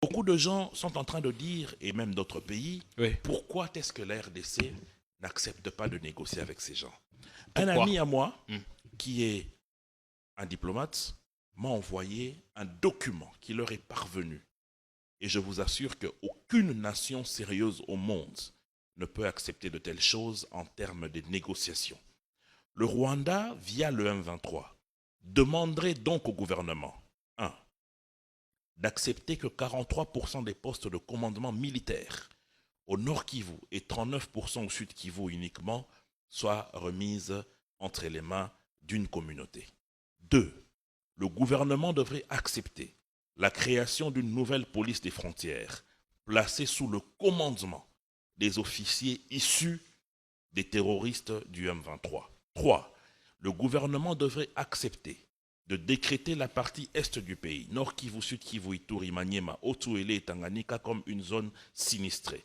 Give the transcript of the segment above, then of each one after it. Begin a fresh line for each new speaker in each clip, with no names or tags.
Beaucoup de gens sont en train de dire, et même d'autres pays,
Oui.
pourquoi est-ce que la RDC n'accepte pas de négocier avec ces gens? Un
Pourquoi?
ami à moi, qui est un diplomate, m'a envoyé un document qui leur est parvenu. Et je vous assure qu'aucune nation sérieuse au monde ne peut accepter de telles choses en termes de négociations. Le Rwanda, via le M23, demanderait donc au gouvernement, 1, d'accepter que 43% des postes de commandement militaire au Nord Kivu et 39% au Sud Kivu uniquement soient remises entre les mains d'une communauté. 2. Le gouvernement devrait accepter la création d'une nouvelle police des frontières placée sous le commandement des officiers issus des terroristes du M23. 3. Le gouvernement devrait accepter de décréter la partie est du pays, Nord Kivu, Sud Kivu, Ituri, Maniema, Otuele et Tanganyika comme une zone sinistrée,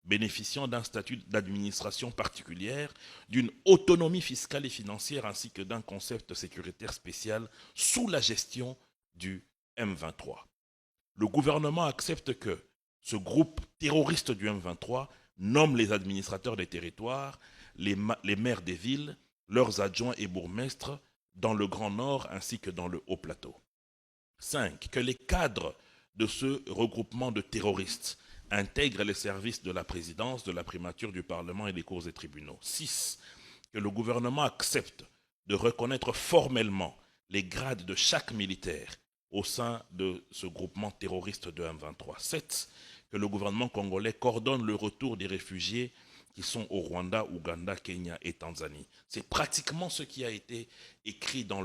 bénéficiant d'un statut d'administration particulière, d'une autonomie fiscale et financière ainsi que d'un concept sécuritaire spécial sous la gestion du M23. Le gouvernement accepte que ce groupe terroriste du M23 nomme les administrateurs des territoires, les maires des villes, leurs adjoints et bourgmestres dans le Grand Nord ainsi que dans le Haut-Plateau. 5. Que les cadres de ce regroupement de terroristes intègrent les services de la présidence, de la primature du Parlement et des cours et tribunaux. 6. Que le gouvernement accepte de reconnaître formellement les grades de chaque militaire au sein de ce groupement terroriste de M23. 7. Que le gouvernement congolais coordonne le retour des réfugiés qui sont au Rwanda, Ouganda, Kenya et Tanzanie. C'est pratiquement ce qui a été écrit dans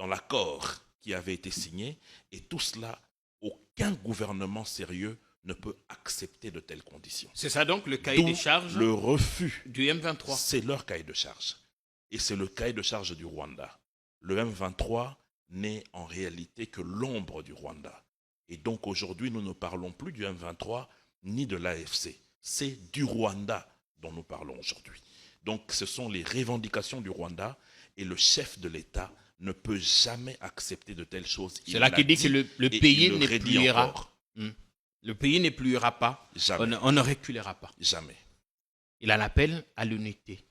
l'accord qui avait été signé. Et tout cela, aucun gouvernement sérieux ne peut accepter de telles conditions.
C'est ça donc le cahier des charges
le refus
du M23.
C'est leur cahier de charge. Et c'est le cahier de charge du Rwanda. Le M23 n'est en réalité que l'ombre du Rwanda. Et donc aujourd'hui, nous ne parlons plus du M23 ni de l'AFC. C'est du Rwanda dont nous parlons aujourd'hui. Donc ce sont les revendications du Rwanda et le chef de l'État ne peut jamais accepter de telles choses.
C'est là qu'il dit que le pays n'épluiera. Le pays n'épluiera pas.
Jamais.
On ne reculera pas.
Jamais.
Il en appelle à l'unité.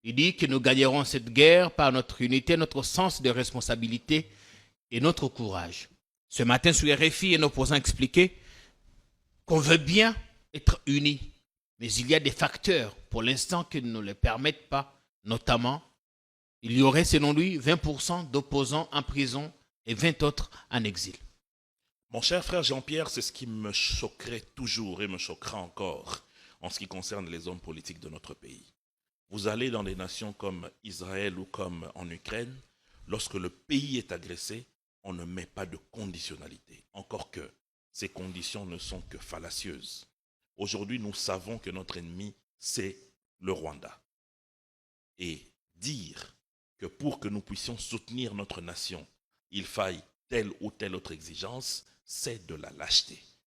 Il dit que nous gagnerons cette guerre par notre unité, notre sens de responsabilité et notre courage. Ce matin, sur RFI, un opposant expliquait qu'on veut bien être unis, mais il y a des facteurs pour l'instant qui ne le permettent pas. Notamment, il y aurait, selon lui, 20% d'opposants en prison et 20 autres en exil.
Mon cher frère Jean-Pierre, c'est ce qui me choquerait toujours et me choquera encore en ce qui concerne les hommes politiques de notre pays. Vous allez dans des nations comme Israël ou comme en Ukraine, lorsque le pays est agressé, on ne met pas de conditionnalité. Encore que ces conditions ne sont que fallacieuses. Aujourd'hui, nous savons que notre ennemi, c'est le Rwanda. Et dire que pour que nous puissions soutenir notre nation, il faille telle ou telle autre exigence, c'est de la lâcheté.